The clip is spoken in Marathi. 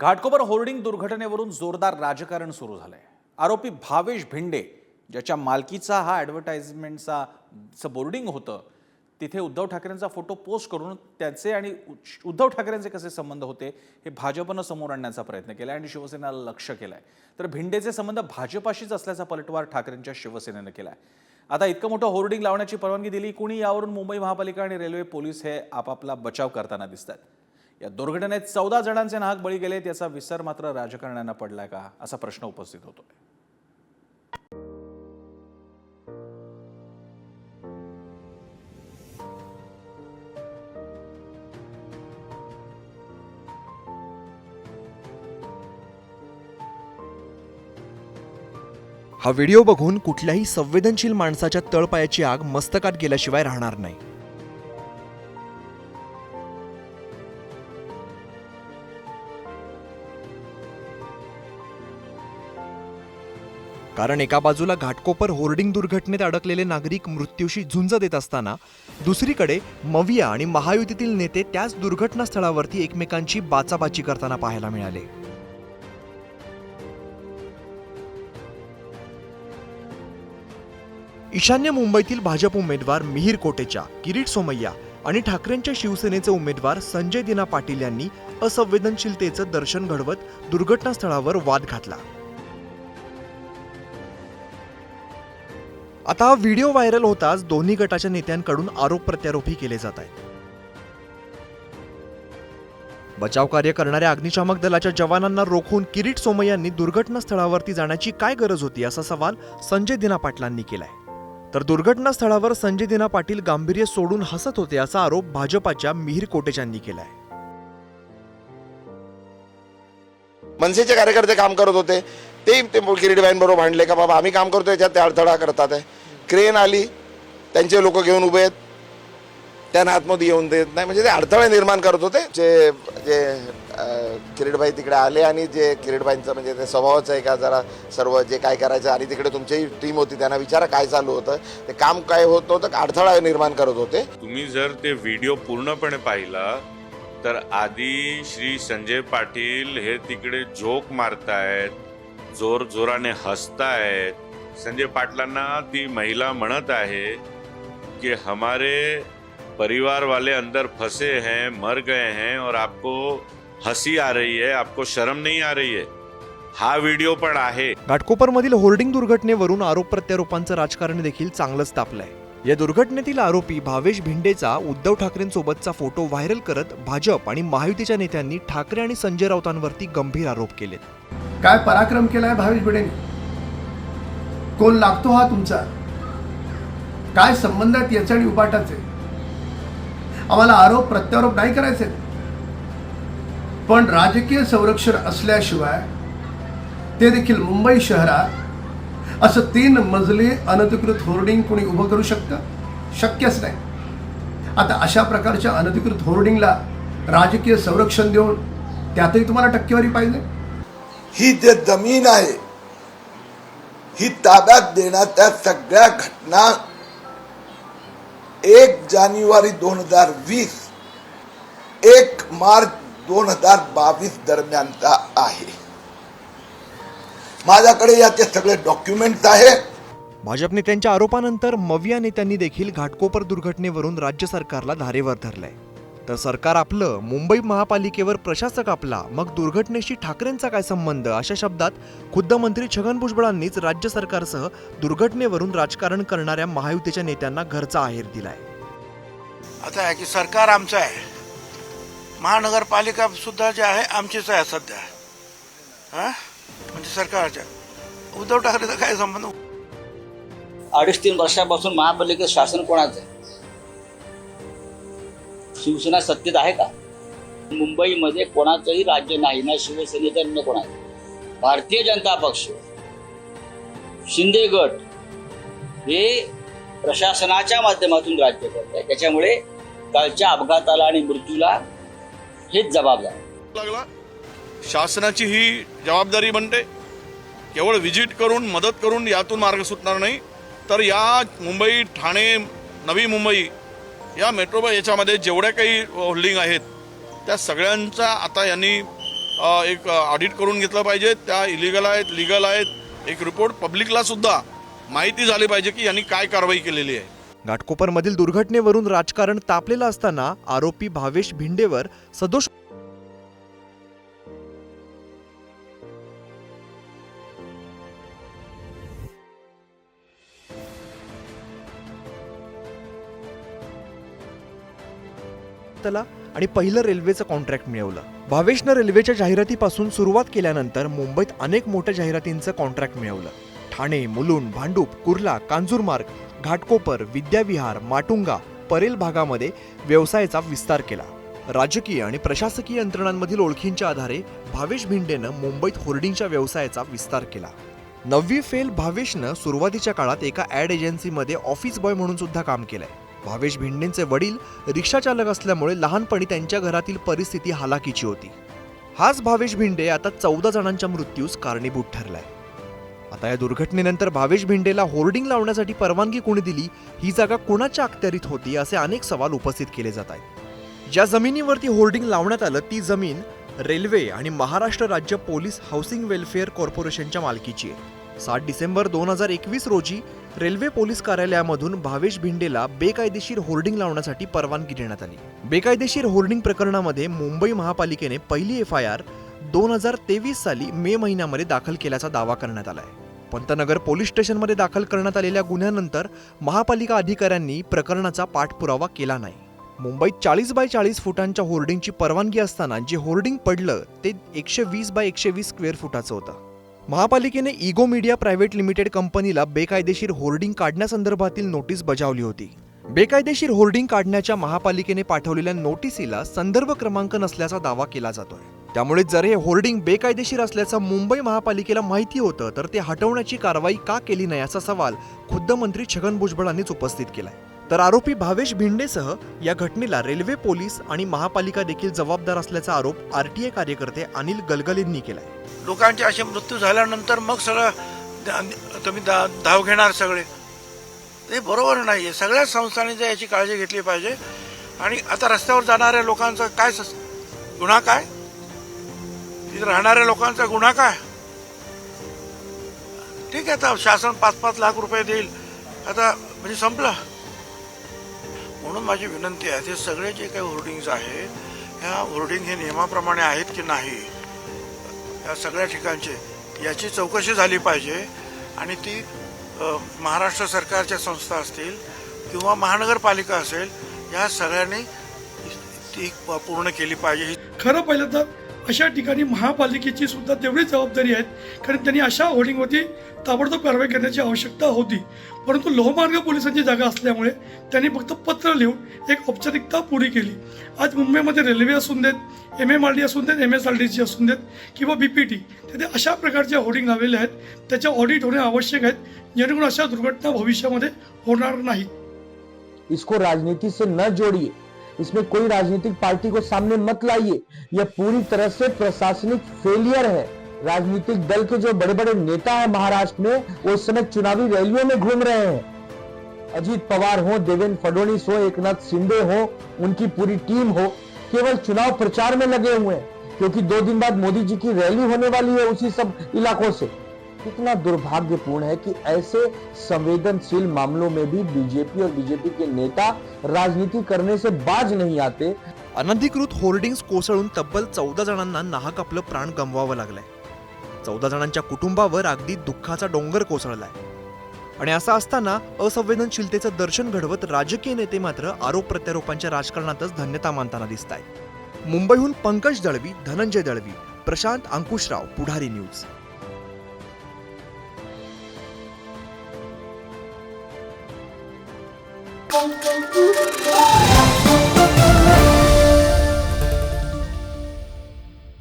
घाटकोपर होर्डिंग दुर्घटनेवरून जोरदार राजकारण सुरू झालंय। आरोपी भावेश भिंडे, ज्याच्या मालकीचा हा ॲडव्हर्टाइजमेंटचा बोर्डिंग होतं, तिथे उद्धव ठाकरेंचा फोटो पोस्ट करून त्याचे आणि उद्धव ठाकरेंचे कसे संबंध होते हे भाजपनं समोर आणण्याचा प्रयत्न केला आणि शिवसेनेला लक्ष्य केलंय। तर भिंडेचे संबंध भाजपाशीच असल्याचा पलटवार ठाकरेंच्या शिवसेनेनं केलाय। आता इतकं मोठं होर्डिंग लावण्याची परवानगी दिली कुणी, यावरून मुंबई महापालिका आणि रेल्वे पोलीस हे आपापला बचाव करताना दिसतात। या दुर्घटनेत 14 जणांचे नाहक बळी गेलेत, याचा विसर मात्र राजकारण्यांना पडलाय का, असा प्रश्न उपस्थित होतोय। हा व्हिडिओ बघून कुठल्याही संवेदनशील माणसाच्या तळपायाची आग मस्तकात गेल्याशिवाय राहणार नाही। कारण एका बाजूला घाटकोपर होर्डिंग दुर्घटनेत अडकलेले नागरिक मृत्यूशी झुंज देत असताना दुसरीकडे मविया आणि महायुतीतील नेते त्याच दुर्घटनास्थळावरती एकमेकांची बाचाबाची करताना पाहायला मिळाले। ईशान्य मुंबईतील भाजप उमेदवार मिहिर कोटेचा, किरीट सोमय्या आणि ठाकरेंच्या शिवसेनेचे उमेदवार संजय दिना पाटील यांनी असंवेदनशीलतेचं दर्शन घडवत दुर्घटनास्थळावर वाद घातला। आता हा व्हिडिओ व्हायरल होताच दोन्ही गटाच्या नेत्यांकडून आरोप प्रत्यारोपही केले जात आहेत। बचाव कार्य करणाऱ्या अग्निशामक दलाच्या जवानांना रोखून किरीट सोमय्यांनी दुर्घटनास्थळावरती जाण्याची काय गरज होती, असा सवाल संजय दिना पाटलांनी केलाय। तर दुर्घटनास्थळावर संजय दिना पाटील गांभीर्य सोडून हसत होते, असा आरोप भाजपाच्या मिहिर कोटेचांनी केलाय। मनसेचे कार्यकर्ते काम करत होते, ते किरीटबाईंबरोबर भांडले का बाबा आम्ही काम करतोय याच्यात ते अडथळा करतात आहे। क्रेन आली, त्यांचे लोक घेऊन उभे आहेत, त्यांना आतमध्ये येऊन देत नाही, म्हणजे ते अडथळे निर्माण करत होते। जे किरीटबाई तिकडे आले आणि जे किरीटबाईंचं म्हणजे ते स्वभावाचं आहे का जरा सर्व जे काय करायचं, आणि तिकडे तुमची टीम होती, त्यांना विचारा काय चालू होतं, ते काम काय होत नव्हतं, अडथळा निर्माण करत होते। तुम्ही जर ते व्हिडिओ पूर्णपणे पाहिला तर आधी श्री संजय पाटील हे तिकडे जोक मारतायत, जोर जोराने हसतायत। संजय पाटलांना ती महिला म्हणत आहे कि हमारे परिवार वाले अंदर फंसे हैं, मर गए हैं और आपको हंसी आ रही है, आपको शर्म नहीं आ रही है। हा व्हिडिओ पण आहे। घाटकोपरमधील होर्डिंग दुर्घटनेवरून आरोप प्रत्यारोपांचं राजकारण देखील चांगलंच तापलंय। या दुर्घटनेतील आरोपी भावेश भिंडेचा उद्धव ठाकरेंसोबतचा फोटो व्हायरल करत भाजप आणि महायुतीच्या नेत्यांनी ठाकरे आणि संजय राऊतांवरती गंभीर आरोप केलेत। काय पराक्रम केलाय भावेश भिडेंनी? कोण लागतो हा तुमचा? काय संबंध आहेत याच्या आणि उपाटाचे? आम्हाला आरोप प्रत्यारोप नाही करायचे, पण राजकीय संरक्षण असल्याशिवाय ते देखील मुंबई शहरात असं 3 मजली अनधिकृत होर्डिंग कोणी उभं करू शकतं? शक्यच नाही। आता अशा प्रकारच्या अनधिकृत होर्डिंगला राजकीय संरक्षण देऊन त्यातही तुम्हाला टक्केवारी पाहिजे? ही जे जमीन आहे ही ताब्यात देण्याच्या सगळ्या घटना 1 जानेवारी 2020 1 मार्च 2022 दरम्यानचा आहे। माझ्याकडे याचे सगळे डॉक्युमेंट्स आहे। भाजप नेत्यांच्या आरोपानंतर मविया नेत्यांनी देखील घाटकोपर दुर्घटनेवरून राज्य सरकारला धारेवर धरलंय। तर सरकार आपलं, मुंबई महापालिकेवर प्रशासक आपला, मग दुर्घटनेशी ठाकरेंचा काय संबंध, अशा शब्दात खुद्द मंत्री छगन भुजबळांनीच राज्य सरकारसह दुर्घटनेवरून राजकारण करणाऱ्या महायुतीच्या नेत्यांना घरचा आहेर दिलाय। आता आहे की सरकार आमचं आहे, महानगरपालिका सुद्धा जे आहे आमचीच आहे सध्या, म्हणजे सरकारच्या। उद्धव ठाकरेचा काय संबंध? 2.5-3 वर्षापासून महापालिकेचं शासन कोणाचं आहे? शिवसेना सत्तेत आहे का? मुंबईमध्ये कोणाचंही राज्य नाही, ना शिवसेनेचं न कोणाचं। भारतीय जनता पक्ष, शिंदे गट हे प्रशासनाच्या माध्यमातून राज्य करत आहे। त्याच्यामुळे कालच्या अपघाताला आणि मृत्यूला हेच जबाबदार लागला। शासनाची ही जबाबदारी बनते, केवळ व्हिजिट करून मदत करून यातून मार्ग सुटणार नाही, तर या मुंबई, ठाणे, नवी मुंबई या मेट्रो याच्यामध्ये जेवढ्या काही होल्डिंग आहेत त्या सगळ्यांचा आता यांनी एक ऑडिट करून घेतलं पाहिजे. त्या इलिगल आहेत, लिगल आहेत. एक रिपोर्ट पब्लिकला सुद्धा माहिती झाली पाहिजे की यांनी काय कारवाई केलेली आहे. घाटकोपरमधील दुर्घटनेवरून राजकारण तापलेलं असताना आरोपी भावेश भिंडेवर सदोष आणि पहिलं रेल्वेचं कॉन्ट्रॅक्ट मिळवलं. भावेशनं रेल्वेच्या जाहिरातीपासून सुरुवात केल्यानंतर मुंबईत अनेक मोठ्या जाहिरातींचं कॉन्ट्रॅक्ट मिळवलं. ठाणे, मुलुंड, भांडूप, कुर्ला, कांजूरमार्ग, घाटकोपर, विद्याविहार, माटुंगा, परेल भागामध्ये व्यवसायाचा विस्तार केला. राजकीय आणि प्रशासकीय यंत्रणांमधील ओळखींच्या आधारे भावेश भिंडेनं मुंबईत होर्डिंगच्या व्यवसायाचा विस्तार केला. 9वी फेल भावेशनं सुरुवातीच्या काळात एका ॲड एजन्सीमध्ये ऑफिस बॉय म्हणून सुद्धा काम केलंय. भावेश भिंडेंचे वडील रिक्षा चालक असल्यामुळे लहानपणी त्यांच्या घरातील परिस्थिती हालाकीची होती. हाच भावेश भिंडे आता 14 जणांच्या मृत्यूस कारणीभूत ठरलाय. आता या दुर्घटनेनंतर भावेश भिंडेला होर्डिंग लावण्यासाठी परवानगी कोणी दिली, ही जागा कोणाच्या अखत्यारीत होती, असे अनेक सवाल उपस्थित केले जात आहेत. ज्या जमिनीवरती होर्डिंग लावण्यात आलं ती जमीन रेल्वे आणि महाराष्ट्र राज्य पोलीस हाऊसिंग वेलफेअर कॉर्पोरेशनच्या मालकीची आहे. 7 डिसेंबर 2021 रोजी रेल्वे पोलीस कार्यालयामधून भावेश भिंडेला बेकायदेशीर होर्डिंग लावण्यासाठी परवानगी देण्यात आली. बेकायदेशीर होर्डिंग प्रकरणामध्ये मुंबई महापालिकेने पहिली FIR 2023 साली मे महिन्यामध्ये दाखल केल्याचा दावा करण्यात आलाय. पंतनगर पोलीस स्टेशनमध्ये दाखल करण्यात आलेल्या गुन्ह्यानंतर महापालिका अधिकाऱ्यांनी प्रकरणाचा पाठपुरावा केला नाही. मुंबईत 40 बाय 40 फुटांच्या होर्डिंगची परवानगी असताना जे होर्डिंग पडलं ते 120 बाय 120 स्क्वेअर फुटाचं होतं. महापालिकेने इगो मीडिया प्रायव्हेट लिमिटेड कंपनीला बेकायदेशीर होर्डिंग काढण्यासंदर्भातील नोटीस बजावली होती. बेकायदेशीर होर्डिंग काढण्याच्या महापालिकेने पाठवलेल्या नोटिसीला संदर्भ क्रमांक नसल्याचा दावा केला जातोय. त्यामुळे जर हे होर्डिंग बेकायदेशीर असल्याचं मुंबई महापालिकेला माहिती होतं तर ते हटवण्याची कारवाई का केली नाही, असा सवाल खुद्द मंत्री छगन भुजबळांनीच उपस्थित केलाय. तर आरोपी भावेश भिंडेसह या घटनेला रेल्वे पोलीस आणि महापालिका देखील जबाबदार असल्याचा आरोप RTA कार्यकर्ते अनिल गलगलेंनी केलाय. लोकांचे असे मृत्यू झाल्यानंतर मग सगळं तुम्ही धाव घेणार सगळे, ते बरोबर नाहीये. सगळ्या संस्थांनी याची काळजी घेतली पाहिजे. आणि आता रस्त्यावर जाणाऱ्या लोकांचा काय गुन्हा, काय तिथे राहणाऱ्या लोकांचा गुन्हा काय? ठीक आहे, आता शासन 5-5 लाख रुपये देईल, आता म्हणजे संपलं. म्हणून माझी विनंती आहे, ते सगळे जे काही होर्डिंग्स आहे, ह्या होर्डिंग हे नियमाप्रमाणे आहेत की नाही, या सगळ्या ठिकाणचे याची चौकशी झाली पाहिजे. आणि ती महाराष्ट्र सरकारच्या संस्था असतील किंवा महानगरपालिका असेल, या सगळ्यांनी ती पूर्ण केली पाहिजे. खरं पाहिलं तर अशा ठिकाणी महापालिकेची सुद्धा तेवढीच जबाबदारी आहे, कारण त्यांनी अशा होर्डिंगवरती ताबडतोब कारवाई करण्याची आवश्यकता होती. परंतु लोहमार्ग पोलिसांची जागा असल्यामुळे त्यांनी फक्त पत्र लिहून एक औपचारिकता पुरी केली. आज मुंबईमध्ये रेल्वे असून देत, MMRD असून देत, MSRDC असून देत किंवा BPT, तिथे अशा प्रकारच्या होर्डिंग लावलेल्या आहेत. त्याच्या ऑडिट होणे आवश्यक आहेत, जेणेकरून अशा दुर्घटना भविष्यामध्ये होणार नाहीत. इसको राजनीति से न जोड़िए, इसमें कोई राजनीतिक पार्टी को सामने मत लाइए. यह पूरी तरह से प्रशासनिक फेलियर है. राजनीतिक दल के जो बड़े बड़े नेता हैं महाराष्ट्र में, वो इस समय चुनावी रैलियों में घूम रहे हैं. अजीत पवार हो, देवेंद्र फडणवीस हो, एकनाथ शिंदे हो, उनकी पूरी टीम हो, केवल चुनाव प्रचार में लगे हुए हैं, क्योंकि 2 दिन बाद मोदी जी की रैली होने वाली है उसी सब इलाकों से. कितना दुर्भाग्यपूर्ण है कि ऐसे संवेदनशील मामलों में भी बीजेपी और बीजेपी के नेता राजनीति करने से बाज नहीं आते. अनधिकृत होर्डिंग्स कोसळून तब्बल 14 जणांना नाहक आपलं प्राण गमवावं लागलंय. 14 जणांच्या कुटुंबावर अगदी दुःखाचा डोंगर कोसळलाय. आणि असं असताना असंवेदनशीलतेचं दर्शन घडवत राजकीय नेते मात्र आरोप प्रत्यारोपांच्या राजकारणातच धन्यता मानताना दिसत आहेत. मुंबईहून पंकज दळवी, धनंजय दळवी, प्रशांत अंकुशराव, पुढारी न्यूज. Thank you.